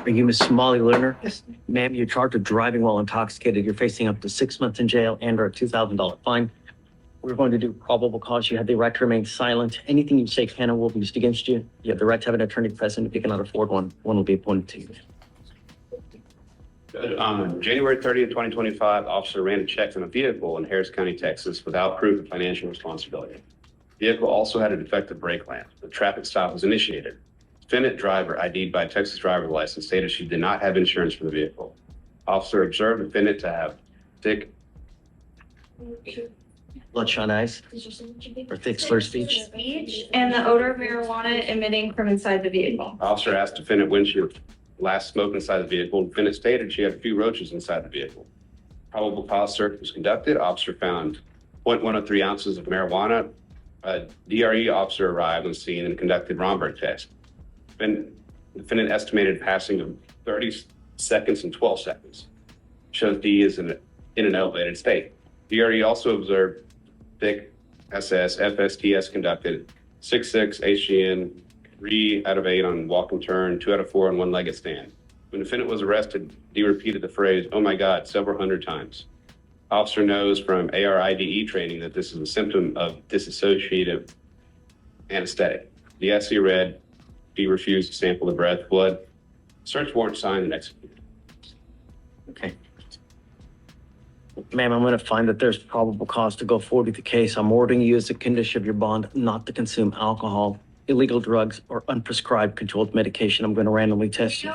Are you Miss Molly Lerner? Yes. Ma'am, you're charged with driving while intoxicated. You're facing up to 6 months in jail and or a $2,000 fine. We're going to do probable cause. You have the right to remain silent. Anything you say can and will be used against you. You have the right to have an attorney present. If you cannot afford one, one will be appointed to you. On January 30th, 2025, officer ran a check on a vehicle in Harris County, Texas without proof of financial responsibility. The vehicle also had a defective brake lamp. The traffic stop was initiated. Defendant driver ID'd by Texas driver's license stated she did not have insurance for the vehicle. Officer observed defendant to have thick Bloodshot eyes or thick slurred speech. And the odor of marijuana emitting from inside the vehicle. Officer asked defendant when she last smoked inside the vehicle. Defendant stated she had a few roaches inside the vehicle. Probable cause search was conducted. Officer found 0.103 ounces of marijuana. A DRE officer arrived on scene and conducted Romberg test. Defendant estimated passing of 30 seconds and 12 seconds. Shows D is in an elevated state. DRE also observed thick SS, FSTS conducted 6-6 HGN, 3 out of 8 on walk and turn, 2 out of 4 on one-legged stand. When defendant was arrested, D repeated the phrase, "Oh my God," several hundred times. Officer knows from ARIDE training that this is a symptom of dissociative anesthetic. The SC read, D refused to sample the breath, blood. Search warrant signed and executed. Okay. Ma'am, I'm going to find that there's probable cause to go forward with the case. I'm ordering you as a condition of your bond not to consume alcohol, illegal drugs, or unprescribed controlled medication. I'm going to randomly test you.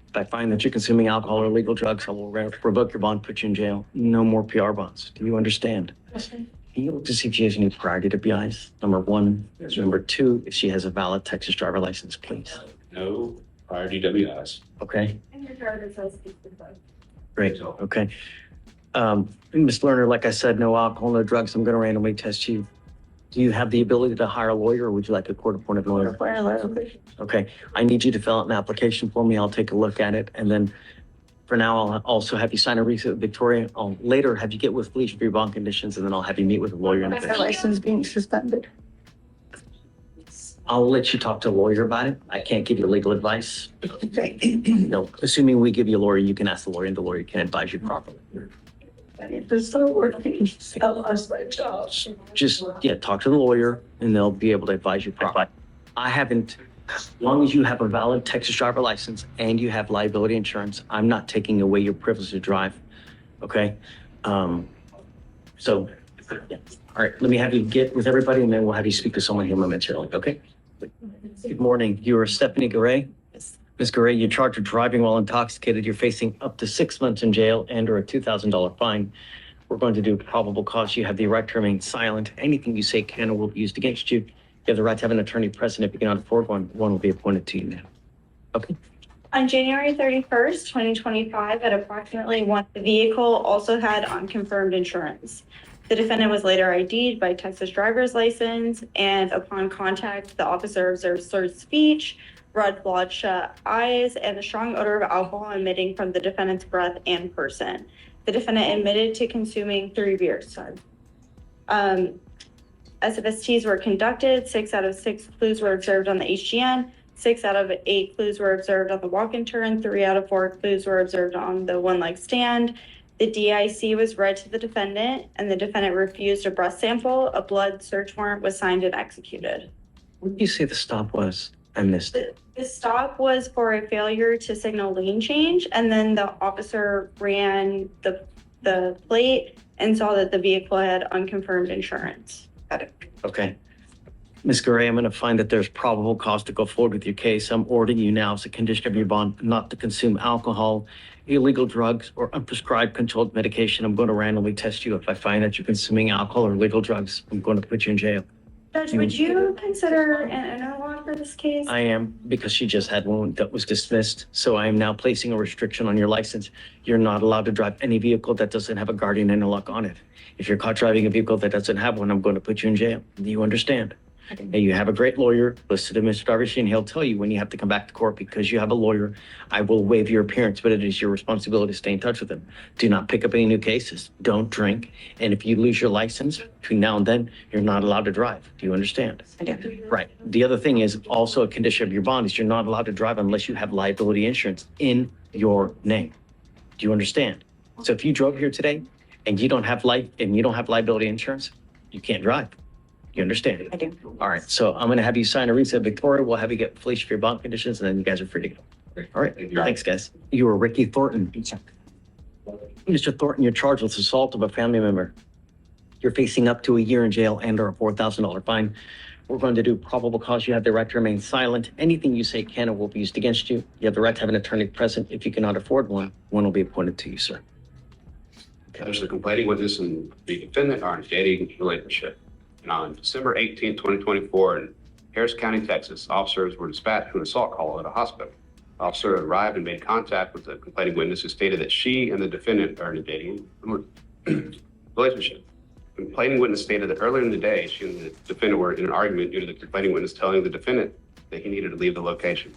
If I find that you're consuming alcohol or illegal drugs, I will revoke your bond, put you in jail. No more PR bonds. Do you understand? Yes, sir. Can you look to see if she has any prior DWIs? Number 1. Number 2, if she has a valid Texas driver license, please. No prior DWIs. Okay, And your driver's license is both. great. Okay. Ms. Lerner, like I said, no alcohol, no drugs. I'm going to randomly test you. Do you have the ability to hire a lawyer, or would you like a court-appointed lawyer? Okay, I need you to fill out an application for me. I'll take a look at it. And then for now, I'll also have you sign a receipt with Victoria. I'll later have you get with police for your bond conditions, and then I'll have you meet with a lawyer. Is her license being suspended? I'll let you talk to a lawyer about it. I can't give you legal advice. No, assuming we give you a lawyer, you can ask the lawyer, and the lawyer can advise you properly. If it's not working, I lost my job. Just, talk to the lawyer, and they'll be able to advise you properly. I haven't, as long as you have a valid Texas driver license and you have liability insurance, I'm not taking away your privilege to drive, okay? So, yeah. All right, let me have you get with everybody, and then we'll have you speak to someone here momentarily, okay? Good morning. You are Stephanie Garay? Yes. Ms. Garay, you're charged with driving while intoxicated. You're facing up to 6 months in jail and or a $2,000 fine. We're going to do probable cause. You have the right to remain silent. Anything you say can or will be used against you. You have the right to have an attorney present. If you cannot afford one, one will be appointed to you now. Okay. On January 31st, 2025, at approximately 1, the vehicle also had unconfirmed insurance. The defendant was later ID'd by Texas driver's license, and upon contact, the officer observed slurred speech, red bloodshot eyes, and a strong odor of alcohol emitting from the defendant's breath and person. The defendant admitted to consuming 3 beers. SFSTs were conducted. 6 out of 6 clues were observed on the HGN. 6 out of 8 clues were observed on the walk and turn. 3 out of 4 clues were observed on the one-leg stand. The DIC was read to the defendant, and the defendant refused a breath sample. A blood search warrant was signed and executed. What did you say the stop was? I missed it. The stop was for a failure to signal lane change, and then the officer ran the plate and saw that the vehicle had unconfirmed insurance. Okay. Ms. Garay, I'm going to find that there's probable cause to go forward with your case. I'm ordering you now as a condition of your bond not to consume alcohol, illegal drugs, or unprescribed controlled medication. I'm going to randomly test you. If I find that you're consuming alcohol or illegal drugs, I'm going to put you in jail. Judge, would you consider an analog for this case? I am, because she just had one that was dismissed. So I am now placing a restriction on your license. You're not allowed to drive any vehicle that doesn't have a guardian interlock on it. If you're caught driving a vehicle that doesn't have one, I'm going to put you in jail. Do you understand? And you have a great lawyer listed in Mr. Darvish, and he'll tell you when you have to come back to court because you have a lawyer. I will waive your appearance, but it is your responsibility to stay in touch with him. Do not pick up any new cases. Don't drink. And if you lose your license between now and then, you're not allowed to drive. Do you understand? I do. Right. The other thing is also a condition of your bond is you're not allowed to drive unless you have liability insurance in your name. Do you understand? So if you drove here today and you don't have liability insurance, you can't drive. You understand? I do. All right. So I'm going to have you sign a receipt. Victoria, we'll have you get Felicia for your bond conditions, and then you guys are free to go. All right. Thanks, guys. You are Ricky Thornton. Mr. Thornton, you're charged with assault of a family member. You're facing up to a year in jail and or a $4,000 fine. We're going to do probable cause. You have the right to remain silent. Anything you say can or will be used against you. You have the right to have an attorney present. If you cannot afford one, one will be appointed to you, sir. There's the complaining witness and the defendant are in a dating relationship. And on December 18, 2024, in Harris County, Texas, officers were dispatched to an assault call at a hospital. The officer arrived and made contact with the complaining witness who stated that she and the defendant are in a dating relationship. The complaining witness stated that earlier in the day, she and the defendant were in an argument due to the complaining witness telling the defendant that he needed to leave the location.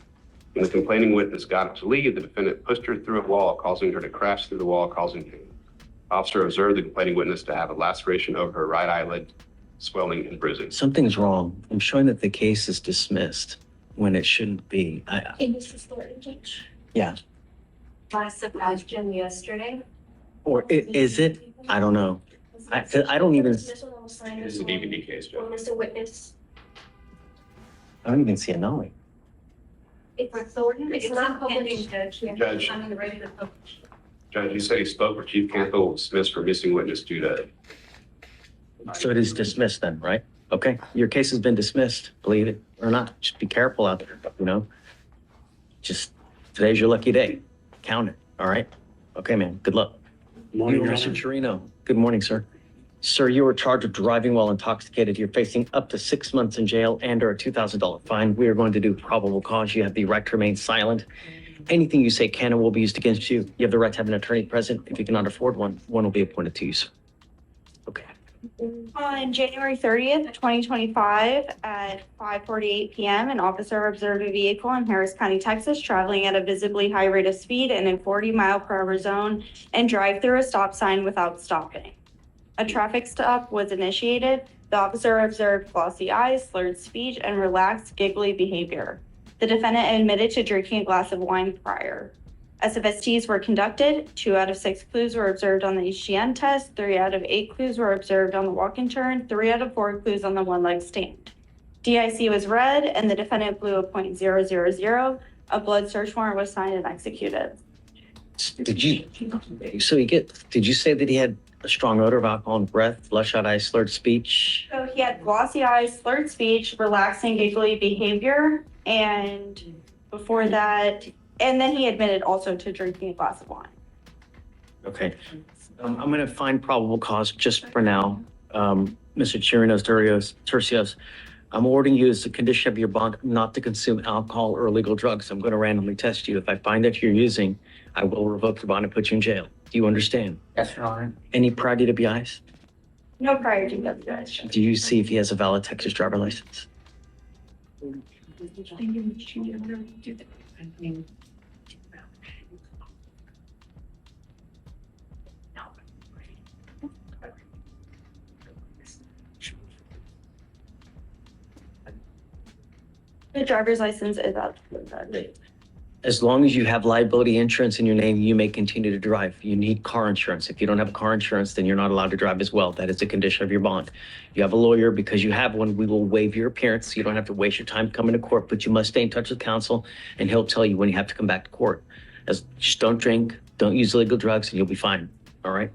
When the complaining witness got up to leave, the defendant pushed her through a wall, causing her to crash through the wall, causing pain. The officer observed the complaining witness to have a laceration over her right eyelid, swelling and bruising. Something's wrong. I'm showing that the case is dismissed when it shouldn't be. Hey, Mrs. Thornton, Judge. Yeah. My suggestion yesterday. Or is it? I don't know. I don't even- It is a DVD case, Judge. Mr. Witness, I don't even see a knowing. it's a Thornton, it's not published, Judge. Judge. I'm ready to publish. Judge, you said he spoke with Chief Campbell, was dismissed for missing witness due to. So it is dismissed then, right? Okay, your case has been dismissed, believe it or not. Just be careful out there, you know? Just, today's your lucky day. Count it, all right? Okay, man, good luck. Morning, Your Mr. Honor. Chirino, good morning, sir. Sir, you are charged with driving while intoxicated. You're facing up to 6 months in jail and or a $2,000 fine. We are going to do probable cause. You have the right to remain silent. Anything you say can and will be used against you. You have the right to have an attorney present. If you cannot afford one, one will be appointed to you, sir. Okay. On January 30th, 2025, at 5:48 p.m., an officer observed a vehicle in Harris County, Texas, traveling at a visibly high rate of speed in a 40-mile-per-hour zone and drive through a stop sign without stopping. A traffic stop was initiated. The officer observed glossy eyes, slurred speech, and relaxed, giggly behavior. The defendant admitted to drinking a glass of wine prior. SFSTs were conducted. 2 out of 6 clues were observed on the HGN test. 3 out of 8 clues were observed on the walk and turn. 3 out of 4 clues on the one-leg stand. DIC was read, and the defendant blew a .000. A blood search warrant was signed and executed. Did you say that he had a strong odor of alcohol in breath, bloodshot eyes, slurred speech? So he had glossy eyes, slurred speech, relaxing, giggly behavior, and before that, and then he admitted also to drinking a glass of wine. Okay. I'm going to find probable cause just for now. Mr. Chirinos Tercios, I'm ordering you as a condition of your bond not to consume alcohol or illegal drugs. I'm going to randomly test you. If I find that you're using, I will revoke your bond and put you in jail. Do you understand? Yes, Your Honor. Any prior DWIs? No prior DWI. Do you see if he has a valid Texas driver license? The driver's license is up. As long as you have liability insurance in your name, you may continue to drive. You need car insurance. If you don't have car insurance, then you're not allowed to drive as well. That is a condition of your bond. You have a lawyer. Because you have one, we will waive your appearance. So you don't have to waste your time coming to court, but you must stay in touch with counsel, and he'll tell you when you have to come back to court. Just don't drink, don't use illegal drugs, and you'll be fine. All right?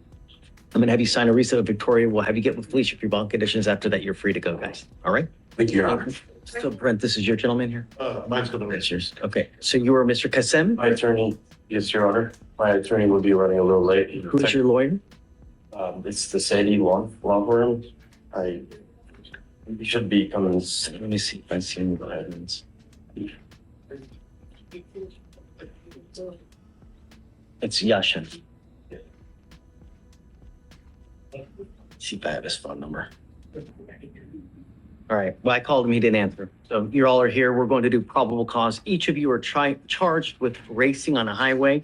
I'm going to have you sign a receipt with Victoria. We'll have you get with Felicia for your bond conditions. After that, you're free to go, guys. All right? Thank you, Your Honor. So Brent, this is your gentleman here? Mine's for the That's yours. Okay. So you are Mr. Kassem? My attorney, yes, Your Honor. My attorney will be running a little late. Who is your lawyer? It's the Sadie law firm. He should be coming. Let me see if I see any evidence. It's Yashin. See if I have his phone number. All right. Well, I called him. He didn't answer. So you all are here. We're going to do probable cause. Each of you are charged with racing on a highway.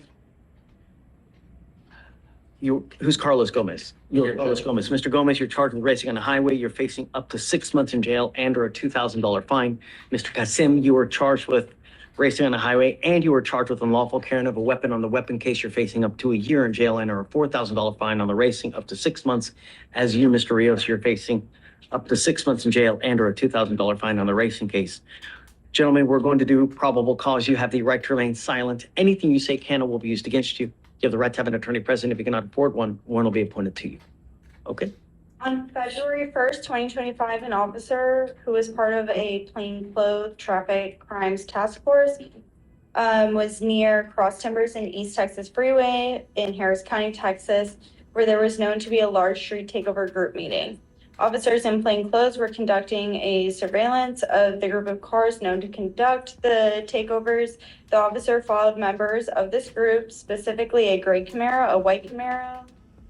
Who's Carlos Gomez? You're Carlos Gomez. Mr. Gomez, you're charged with racing on a highway. You're facing up to 6 months in jail and or a $2,000 fine. Mr. Kasim, you are charged with racing on a highway and you are charged with unlawful carrying of a weapon. On the weapon case, you're facing up to a year in jail and or a $4,000 fine. On the racing, up to 6 months. As you, Mr. Rios, you're facing up to 6 months in jail and or a $2,000 fine on the racing case. Gentlemen, we're going to do probable cause. You have the right to remain silent. Anything you say can or will be used against you. You have the right to have an attorney present. If you cannot afford one, one will be appointed to you. Okay? On February 1st, 2025, an officer who was part of a plainclothes traffic crimes task force was near Cross Timbers and East Texas Freeway in Harris County, Texas, where there was known to be a large street takeover group meeting. Officers in plainclothes were conducting a surveillance of the group of cars known to conduct the takeovers. The officer followed members of this group, specifically a gray Camaro, a white Camaro,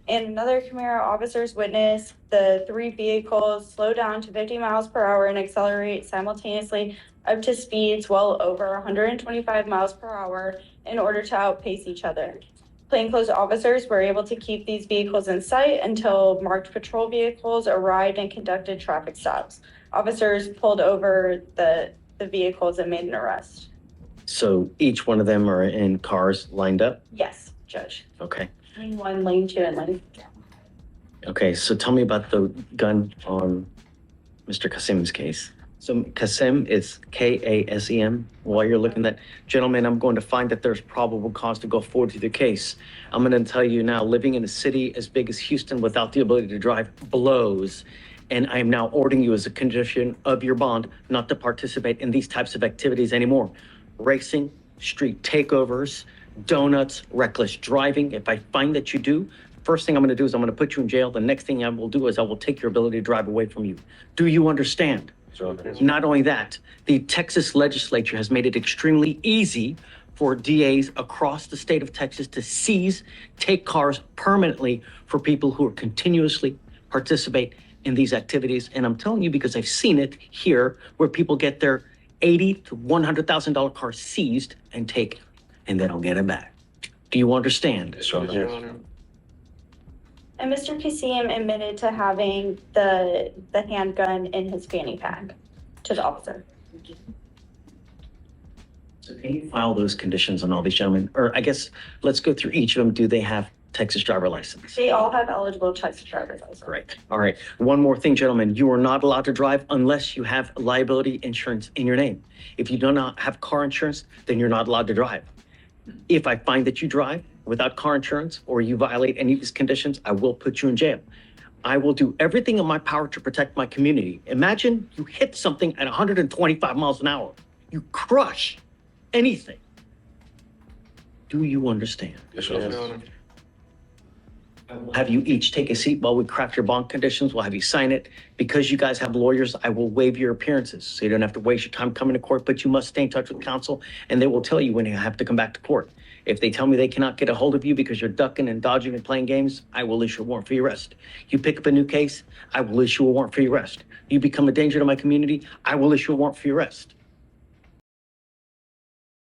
and another Camaro. Officers witnessed the three vehicles slow down to 50 miles per hour and accelerate simultaneously up to speeds well over 125 miles per hour in order to outpace each other. Plainclothes officers were able to keep these vehicles in sight until marked patrol vehicles arrived and conducted traffic stops. Officers pulled over the vehicles and made an arrest. So each one of them are in cars lined up? Yes, Judge. Okay. Lane 1, lane 2, and lane 3. Okay, so tell me about the gun on Mr. Kasim's case. So Kasim is Kasem. While you're looking at that, gentlemen, I'm going to find that there's probable cause to go forward to the case. I'm going to tell you now, living in a city as big as Houston without the ability to drive blows. And I am now ordering you as a condition of your bond not to participate in these types of activities anymore. Racing, street takeovers, donuts, reckless driving. If I find that you do, first thing I'm going to do is I'm going to put you in jail. The next thing I will do is I will take your ability to drive away from you. Do you understand? Not only that, the Texas legislature has made it extremely easy for DAs across the state of Texas to take cars permanently for people who are continuously participate in these activities. And I'm telling you because I've seen it here where people get their $80,000 to $100,000 cars seized and taken, and they don't get it back. Do you understand? Yes, Your Honor. And Mr. Kasim admitted to having the handgun in his fanny pack to the officer. So can you file those conditions on all these gentlemen? Or I guess, let's go through each of them. Do they have Texas driver license? They all have eligible Texas driver's license. Great. All right. One more thing, gentlemen. You are not allowed to drive unless you have liability insurance in your name. If you do not have car insurance, then you're not allowed to drive. If I find that you drive without car insurance or you violate any of these conditions, I will put you in jail. I will do everything in my power to protect my community. Imagine you hit something at 125 miles an hour. You crush anything. Do you understand? Yes, Your Honor. We'll have you each take a seat while we craft your bond conditions. We'll have you sign it. Because you guys have lawyers, I will waive your appearances. So you don't have to waste your time coming to court, but you must stay in touch with counsel and they will tell you when you have to come back to court. If they tell me they cannot get a hold of you because you're ducking and dodging and playing games, I will issue a warrant for your arrest. You pick up a new case, I will issue a warrant for your arrest. You become a danger to my community, I will issue a warrant for your arrest.